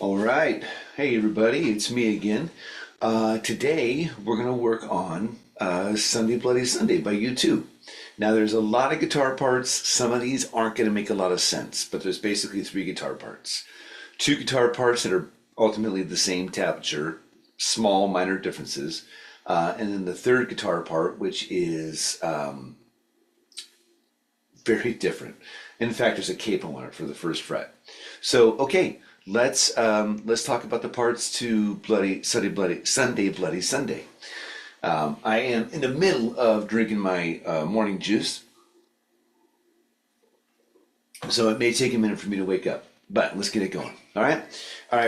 All right. Hey, everybody, it's me again. Today, we're going to work on Sunday Bloody Sunday by U2. Now, there's a lot of guitar parts. Some of these aren't going to make a lot of sense, but there's basically three guitar parts. Two guitar parts that are ultimately the same tablature, small minor differences. And then the third guitar part, which is very different. In fact, there's a capo on it for the first fret. So, okay, let's talk about the parts to Sunday Bloody Sunday. I am in the middle of drinking my morning juice, so it may take a minute for me to wake up. But let's get it going. All right.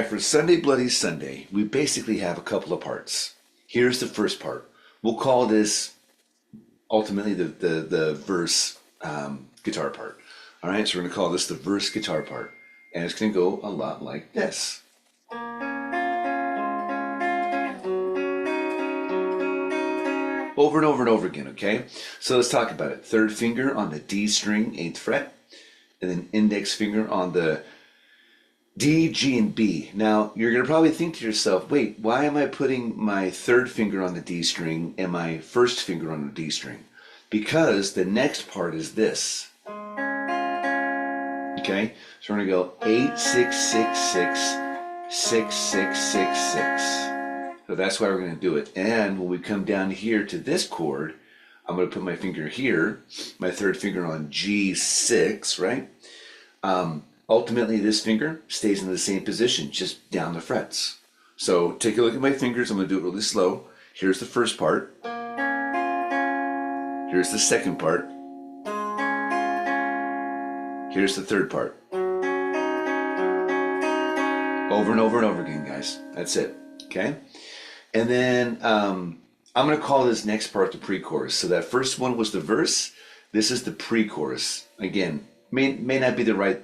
For Sunday Bloody Sunday, we basically have a couple of parts. Here's the first part. We'll call this ultimately the verse guitar part. All right, so we're going to call this the verse guitar part. And it's going to go a lot like this. Over and over and over again, okay? So let's talk about it. Third finger on the D string, 8th fret, and then index finger on the D, G, and B. Now, you're going to probably think to yourself, wait, why am I putting my third finger on the D string and my first finger on the D string? Because the next part is this. Okay, so we're gonna go 8, 6, 6, 6, 6, 6, 6, 6. So that's why we're gonna do it. And when we come down here to this chord, I'm gonna put my finger here, my third finger on G6, right? Ultimately, this finger stays in the same position, just down the frets. So take a look at my fingers. I'm gonna do it really slow. Here's the first part. Here's the second part. Here's the third part. Over and over and over again, guys. That's it. Okay? And then I'm going to call this next part the pre-chorus. So that first one was the verse. This is the pre-chorus. Again, may not be the right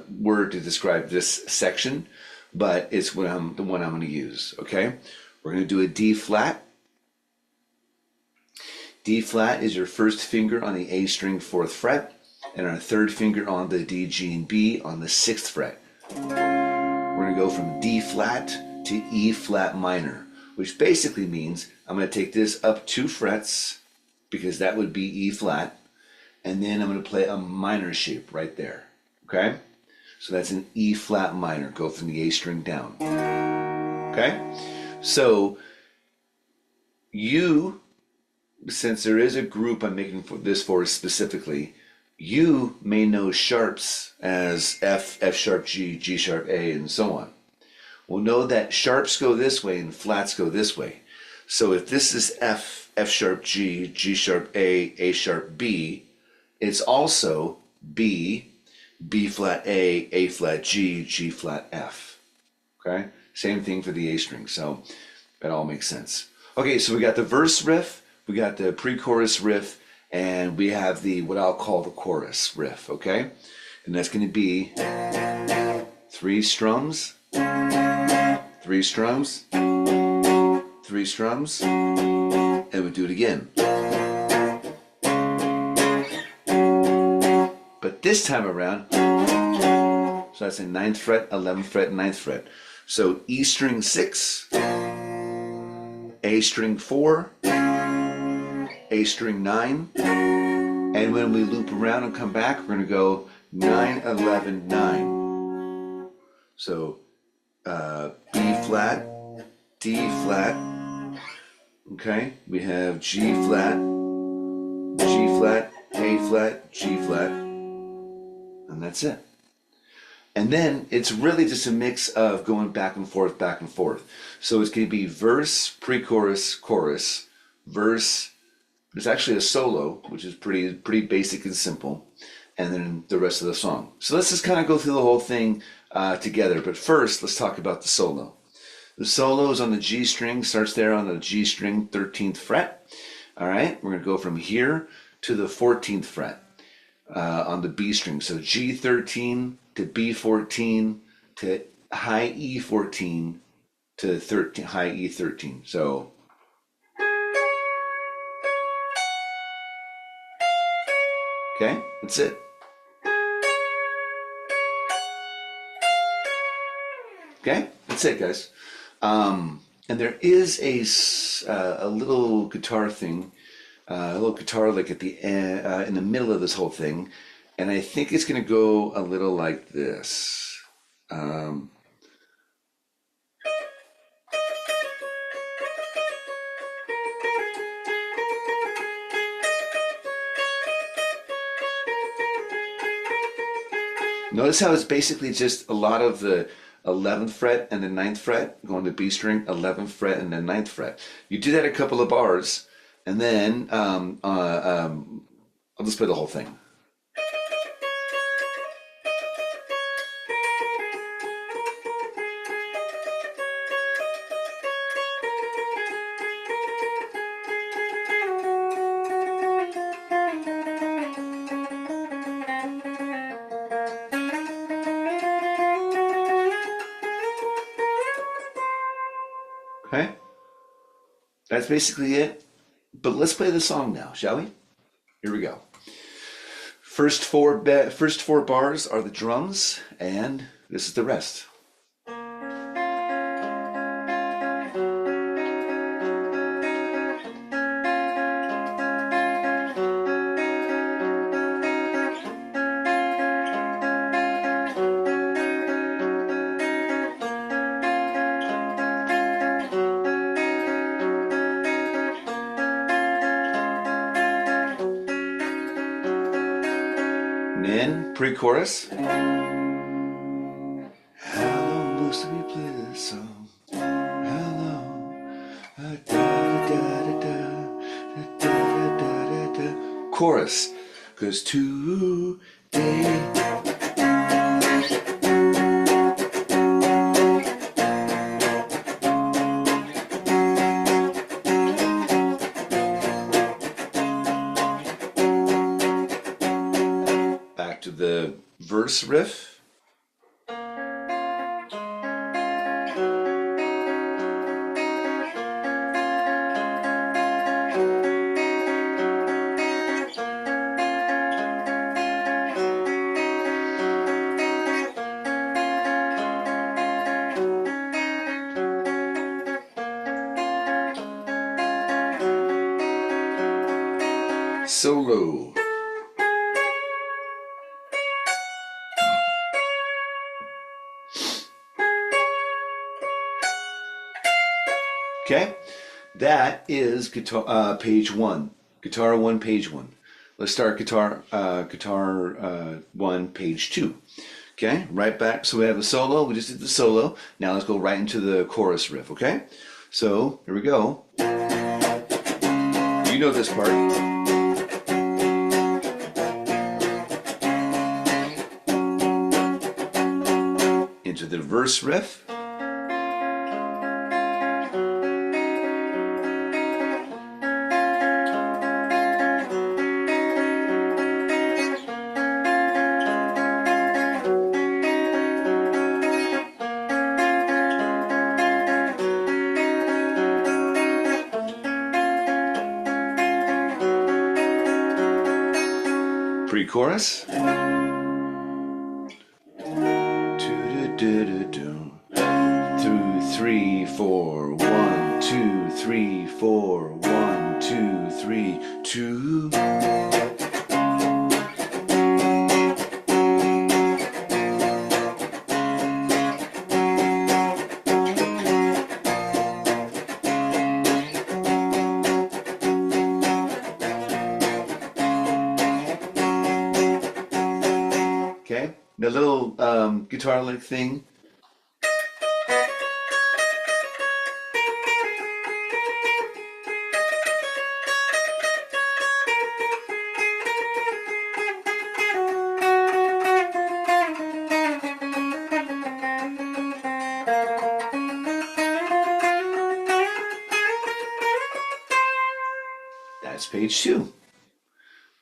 word to describe this section, but it's the one I'm going to use. Okay? We're going to do a D flat. D flat is your first finger on the A string, 4th fret, and our third finger on the D, G, and B on the 6th fret. We're going to go from D flat to E flat minor, which basically means I'm going to take this up 2 frets, because that would be E flat, and then I'm going to play a minor shape right there. Okay? So that's an E flat minor. Go from the A string down. Okay? So since there is a group I'm making this for specifically, you may know sharps as F, F sharp G, G sharp A, and so on. Well, know that sharps go this way and flats go this way. So if this is F, F sharp G, G sharp A sharp B, it's also B, B flat A flat G, G flat F. Okay? Same thing for the A string, so that all makes sense. Okay, so we got the verse riff, we got the pre-chorus riff, and we have what I'll call the chorus riff, okay? And that's going to be 3 strums, 3 strums, 3 strums, and we do it again. But this time around, so that's a 9th fret, 11th fret, 9th fret. So E string 6, A string 4, A string 9, and when we loop around and come back, we're going to go 9, 11, 9. So B flat, D flat, okay? We have G flat, G flat, A flat, G flat, and that's it. And then it's really just a mix of going back and forth, back and forth. So it's going to be verse, pre-chorus, chorus, verse. There's actually a solo, which is pretty basic and simple, and then the rest of the song. So let's just kind of go through the whole thing together. But first, let's talk about the solo. The solo is on the G string, starts there on the G string, 13th fret. All right, we're going to go from here to the 14th fret on the B string. So G13 to B14 to high E14 to 13, high E13. So okay, that's it. Okay, that's it, guys. And there is a little guitar thing, a little guitar lick at the end, in the middle of this whole thing, and I think it's going to go a little like this. Notice how it's basically just a lot of the 11th fret and the 9th fret going to B string, 11th fret and then 9th fret. You do that a couple of bars, and then I'll just play the whole thing. Okay, that's basically it. But let's play the song now, shall we? Here we go. First four bars are the drums, and this is the rest. And then pre-chorus. How long must we play this song? How long? Chorus goes today. Back to the verse riff. Solo. Okay, that is guitar page 1. Guitar 1, page 1. Let's start guitar 1, page 2. Okay, right back. So we have a solo. We just did the solo. Now let's go right into the chorus riff. Okay, so here we go. You know this part. Into the verse riff. Pre-chorus. 2 3 4 1 2 3 4 1 2 3 2. Okay, the little guitar lick thing. That's page 2.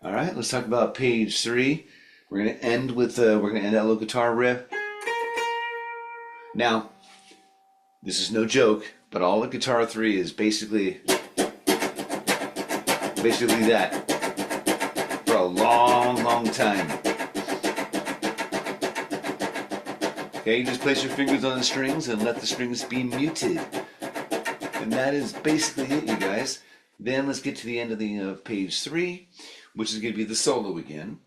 All right, let's talk about page 3. We're gonna end with that little guitar riff. Now, this is no joke, but all the guitar 3 is basically that for a long, long time. Okay, you just place your fingers on the strings and let the strings be muted. And that is basically it, you guys. Then let's get to the end of the page 3, which is going to be the solo again.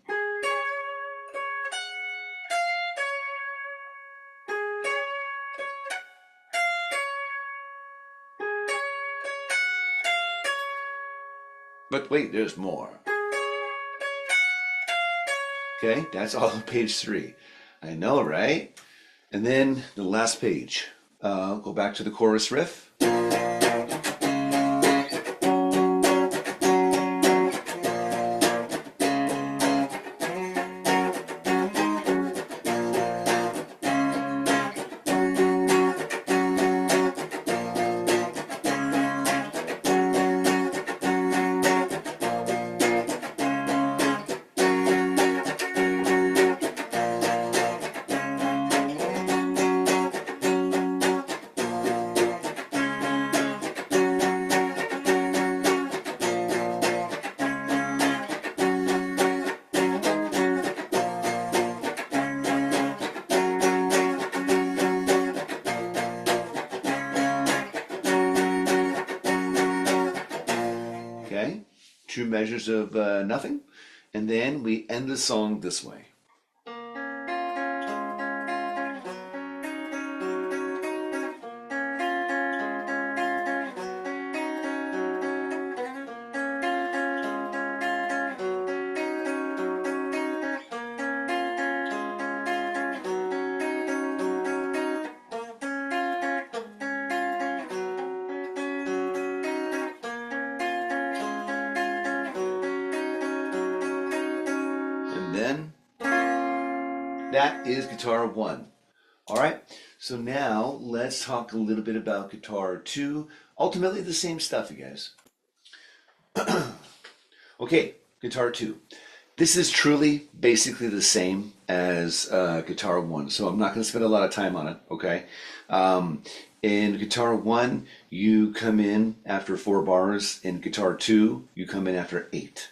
But wait, there's more. Okay, that's all on page 3. I know, right? And then the last page. Go back to the chorus riff. Okay, 2 measures of nothing, and then we end the song this way. And then that is guitar 1. All right, so now let's talk a little bit about guitar 2. Ultimately the same stuff, you guys. Okay, guitar 2. This is truly basically the same as guitar 1, so I'm not going to spend a lot of time on it, okay? In guitar 1, you come in after 4 bars. In guitar 2, you come in after 8.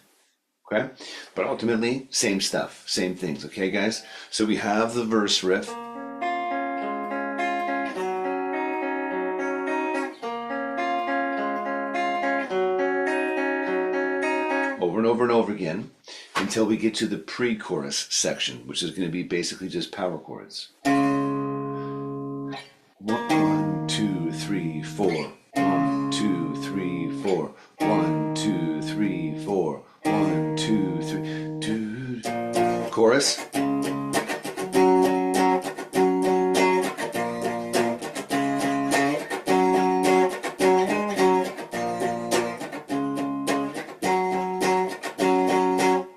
Okay, but ultimately same stuff, same things. Okay, guys, so we have the verse riff. Over and over and over again until we get to the pre-chorus section, which is going to be basically just power chords. 1, 2, 3, 4. 1, 2, 3, 4. 1, 2, 3, 4. 1, 2, 3, 2. Chorus.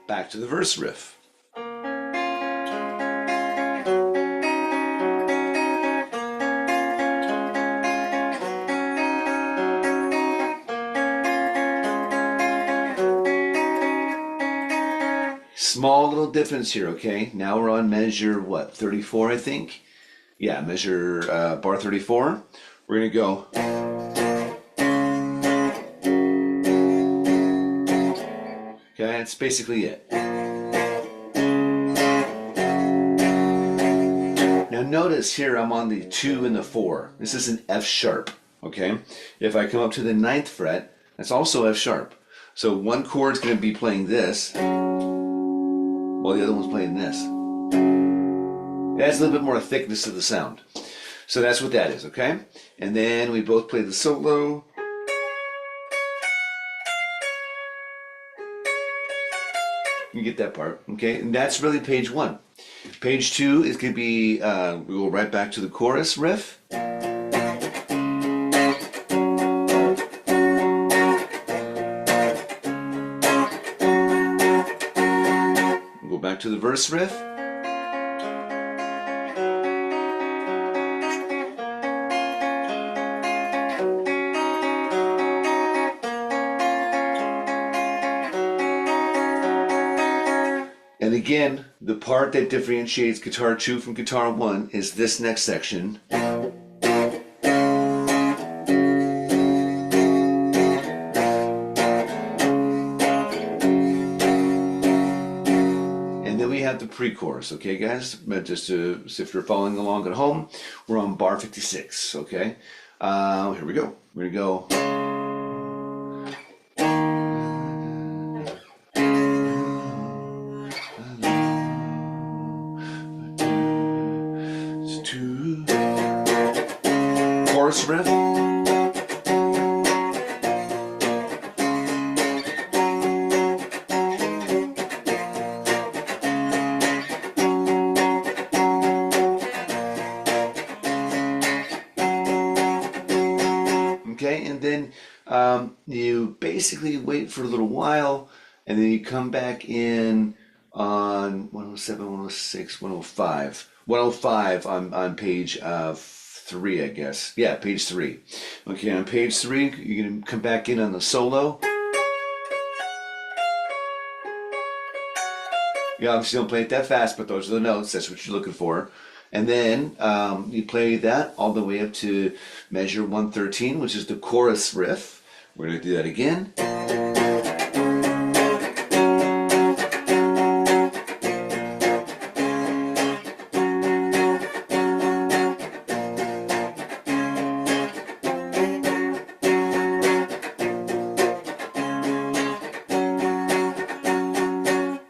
Back to the verse riff. Small little difference here, okay? Now we're on measure, what, 34, I think? Yeah, measure bar 34. We're gonna go. Okay, that's basically it. Now notice here I'm on the 2 and the 4. This is an F sharp, okay? If I come up to the 9th fret, that's also F sharp. So one chord's gonna be playing this, while the other one's playing this. It adds a little bit more thickness to the sound. So that's what that is, okay? And then we both play the solo. You get that part, okay? And that's really page 1. Page 2 is going to be, we go right back to the chorus riff. Go back to the verse riff. And again, the part that differentiates guitar 2 from guitar 1 is this next section. And then we have the pre-chorus, okay, guys? But just to, so if you're following along at home, we're on bar 56, okay? Here we go. We're gonna go. Chorus riff. Okay, and then you basically wait for a little while, and then you come back in on 107, 106, 105. 105 on page 3, I guess. Yeah, page 3. Okay, on page 3, you're going to come back in on the solo. You obviously don't play it that fast, but those are the notes. That's what you're looking for. And then you play that all the way up to measure 113, which is the chorus riff. We're going to do that again.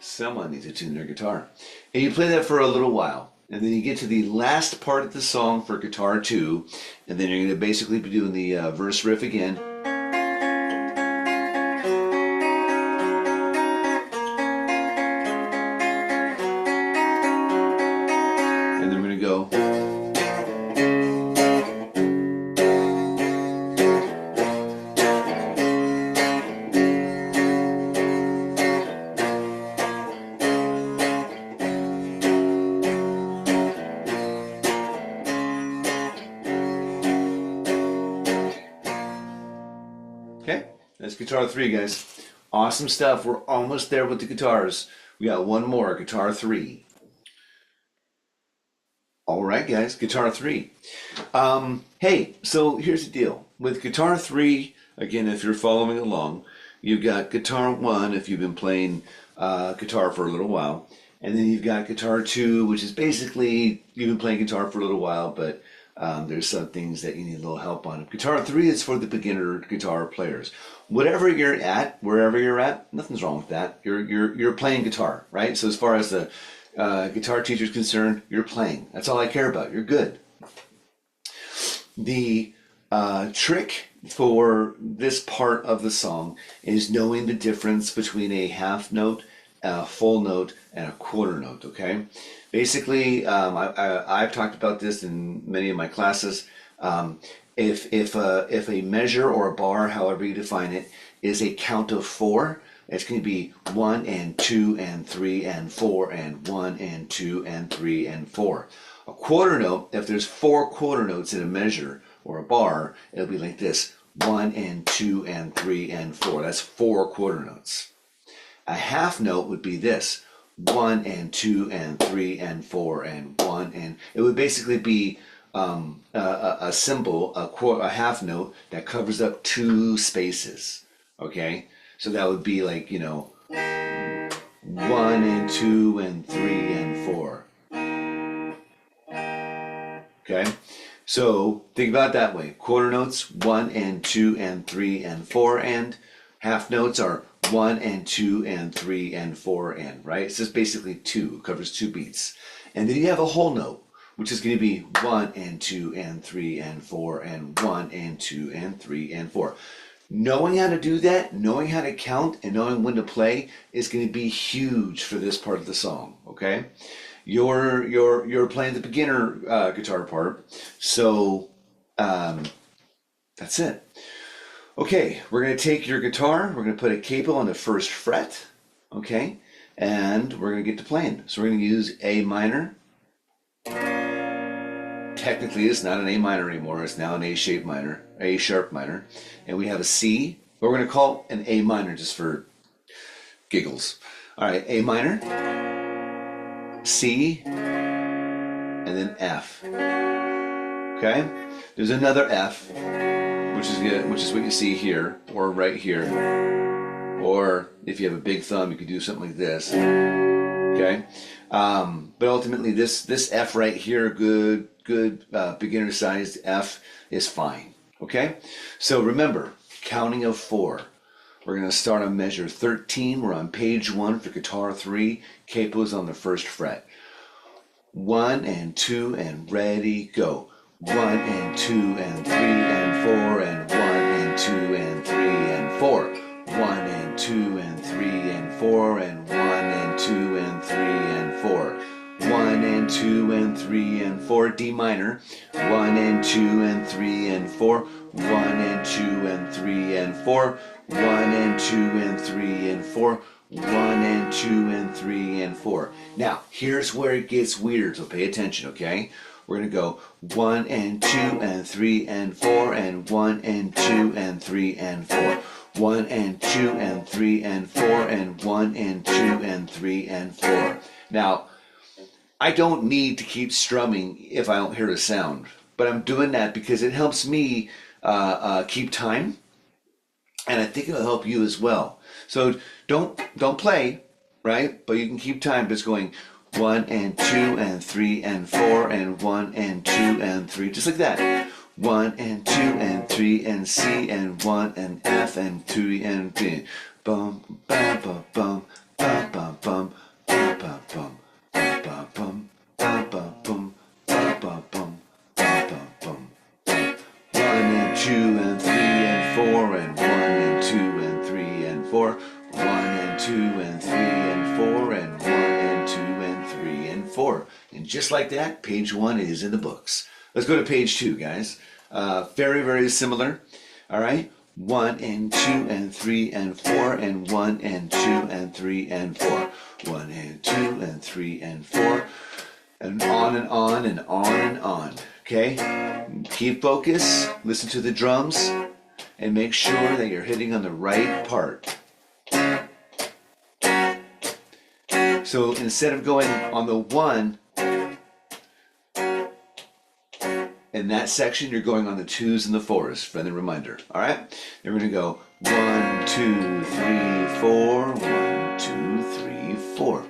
Someone needs to tune their guitar. And you play that for a little while. And then you get to the last part of the song for guitar 2, and then you're going to basically be doing the verse riff again. And then we're going to go. Okay, that's guitar 3, guys. Awesome stuff. We're almost there with the guitars. We got one more, guitar 3. All right, guys, guitar 3. Hey, so here's the deal. With guitar 3, again, if you're following along, you've got guitar 1 if you've been playing guitar for a little while. And then you've got guitar 2, which is basically you've been playing guitar for a little while, but there's some things that you need a little help on. Guitar 3 is for the beginner guitar players. Whatever you're at, wherever you're at, nothing's wrong with that. You're playing guitar, right? So as far as the guitar teacher is concerned, you're playing. That's all I care about. You're good. The trick for this part of the song is knowing the difference between a half note, a full note, and a quarter note, okay? Basically, I've talked about this in many of my classes. If a measure or a bar, however you define it, is a count of 4, it's going to be 1 and 2 and 3 and 4 and 1 and 2 and 3 and 4. A quarter note, if there's 4 quarter notes in a measure or a bar, it'll be like this: 1 and 2 and 3 and 4. That's 4 quarter notes. A half note would be this: 1 and 2 and 3 and 4 and 1, and it would basically be a symbol, a half note that covers up 2 spaces. Okay, so that would be like, 1 and 2 and 3 and 4. Okay, so think about it that way. Quarter notes: 1 and 2 and 3 and 4, and half notes are 1 and 2 and 3 and 4 and, right? It's just basically 2, it covers 2 beats. And then you have a whole note, which is going to be 1 and 2 and 3 and 4 and 1 and 2 and 3 and 4. Knowing how to do that, knowing how to count, and knowing when to play is going to be huge for this part of the song, okay? You're playing the beginner guitar part, so that's it. Okay, we're going to take your guitar, we're going to put a capo on the first fret, okay, and we're going to get to playing. So we're going to use A minor. Technically, it's not an A minor anymore, it's now an A sharp minor, and we have a C, but we're going to call it an A minor just for giggles. All right, A minor, C, and then F. Okay, there's another F, which is what you see here, or right here, or if you have a big thumb, you could do something like this. Okay, but ultimately this F right here, good beginner sized F is fine. Okay, so remember counting of 4. We're going to start on measure 13. We're on page 1 for guitar 3. Capo's on the 1st fret. 1 and 2 and ready, go. 1 and 2 and 3 and 4 and 1 and 2 and 3 and 4. 1 and 2 and 3 and 4 and 1 and 2 and 3 and 4. 1 and 2 and 3 and 4, D minor. 1 and 2 and 3 and 4. 1 and 2 and 3 and 4. 1 and 2 and 3 and 4. 1 and 2 and 3 and 4. Now, here's where it gets weird, so pay attention, okay? We're going to go 1 and 2 and 3 and 4 and 1 and 2 and 3 and 4. 1 and 2 and 3 and 4 and 1 and 2 and 3 and 4. Now, I don't need to keep strumming if I don't hear a sound, but I'm doing that because it helps me keep time, and I think it'll help you as well. So don't play, right? But you can keep time. But it's going 1 and 2 and 3 and 4 and 1 and 2 and 3, just like that. 1 and 2 and 3 and C and 1 and F and 2 and B. Bum ba ba bum ba ba bum ba ba bum ba ba bum ba ba bum ba ba bum ba ba bum. 1 and 2 and 3 and 4 and 1 and 2 and 3 and 4. 1 and 2 and 3 and 4 and 1 and 2 and 3 and 4. And just like that, page 1 is in the books. Let's go to page 2, guys. Very, very similar. All right. 1 and 2 and 3 and 4 and 1 and 2 and 3 and 4. 1 and 2 and 3 and 4. And on and on and on and on. Okay? Keep focus, listen to the drums, and make sure that you're hitting on the right part. So instead of going on the 1 in that section, you're going on the 2s and the 4s. Friendly reminder. All right? Then we're going to go 1, 2, 3, 4. 1, 2, 3, 4.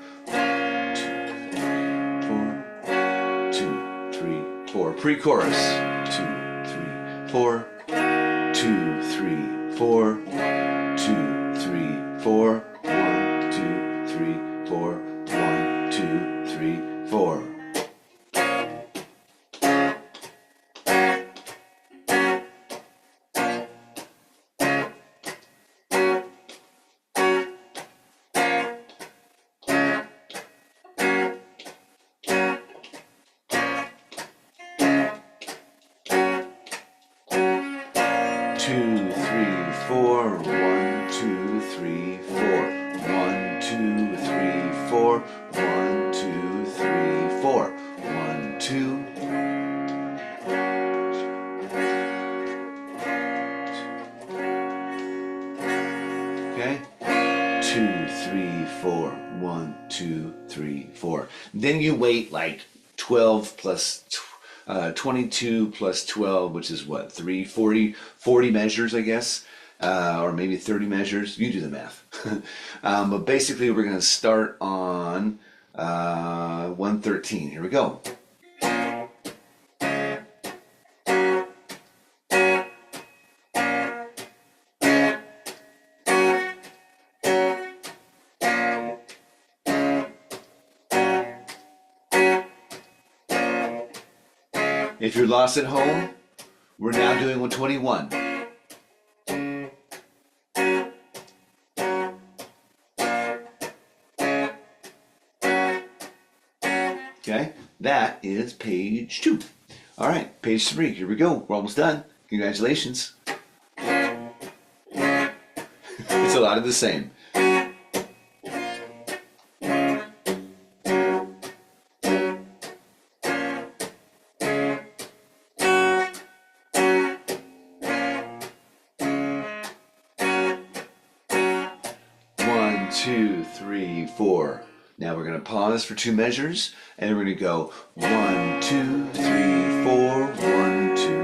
4. Pre-chorus. 2, 3, 4. 2, 3, 4. 2, 3, 4. 1, 2, 3, 4. 1, 2, 3, 4. Okay? 2, 3, 4. 1, 2, 3, 4. Then you wait like 12 plus 22 plus 12, which is what, 40 measures, I guess, or maybe 30 measures. You do the math. But basically, we're going to start on 113. Here we go. If you're lost at home, we're now doing 121. Okay, that is page 2. All right, page 3, here we go. We're almost done. Congratulations. It's a lot of the same. One, two, three, 4. Now we're going to pause for 2 measures, and we're going to go 1, 2, 3, 4, 1, 2, 3.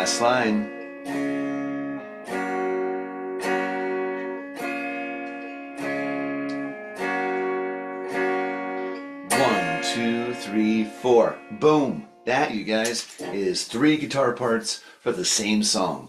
Last line. 1, 2, 3, 4. Boom. That, you guys, is 3 guitar parts for the same song.